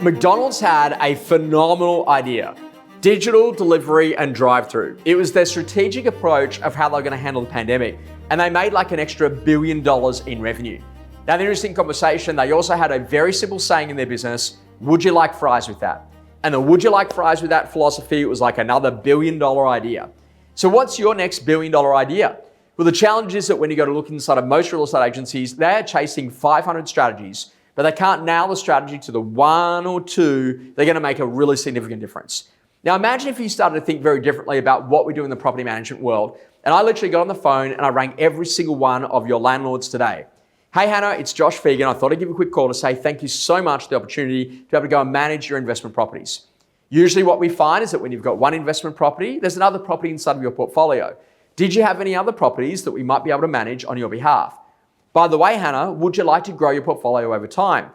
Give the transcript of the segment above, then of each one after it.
McDonald's had a phenomenal idea: digital delivery and drive-through. It was their strategic approach of how they're going to handle the pandemic, and they made like an extra $1 billion in revenue. Now, the interesting conversation, they also had a very simple saying in their business: would you like fries with that? And the would you like fries with that philosophy was like another $1 billion idea. So what's your next $1 billion idea? Well, the challenge is that when you go to look inside of most real estate agencies, they are chasing 500 strategies, but they can't nail the strategy to the one or two they're going to make a really significant difference. Now, imagine if you started to think very differently about what we do in the property management world, and I literally got on the phone and I rang every single one of your landlords today. Hey Hannah, it's Josh Fegan. I thought I'd give you a quick call to say thank you so much for the opportunity to be able to go and manage your investment properties. Usually what we find is that when you've got one investment property, there's another property inside of your portfolio. Did you have any other properties that we might be able to manage on your behalf? By the way, Hannah, would you like to grow your portfolio over time?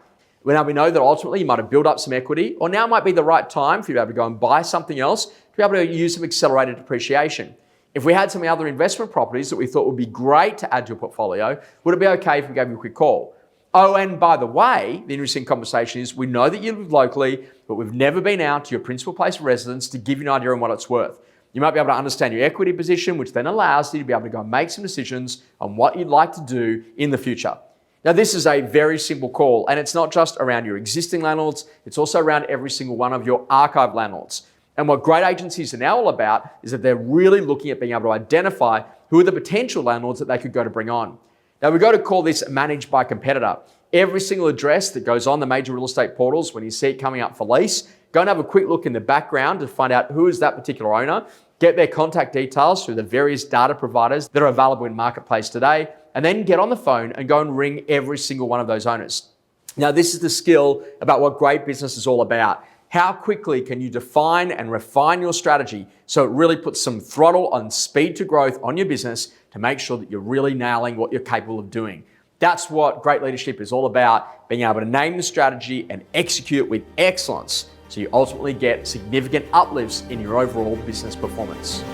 Now we know that ultimately you might have built up some equity, or now might be the right time for you to be able to go and buy something else to be able to use some accelerated depreciation. If we had some other investment properties that we thought would be great to add to your portfolio, would it be okay if we gave you a quick call? Oh, and by the way, the interesting conversation is we know that you live locally, but we've never been out to your principal place of residence to give you an idea on what it's worth. You might be able to understand your equity position, which then allows you to be able to go and make some decisions on what you'd like to do in the future. Now, this is a very simple call, and it's not just around your existing landlords, it's also around every single one of your archive landlords. And what great agencies are now all about is that they're really looking at being able to identify who are the potential landlords that they could go to bring on. Now, we go to call this managed by competitor. Every single address that goes on the major real estate portals, when you see it coming up for lease, go and have a quick look in the background to find out who is that particular owner, get their contact details through the various data providers that are available in Marketplace today, and then get on the phone and go and ring every single one of those owners. Now, this is the skill about what great business is all about. How quickly can you define and refine your strategy so it really puts some throttle on speed to growth on your business to make sure that you're really nailing what you're capable of doing. That's what great leadership is all about, being able to name the strategy and execute with excellence so you ultimately get significant uplifts in your overall business performance.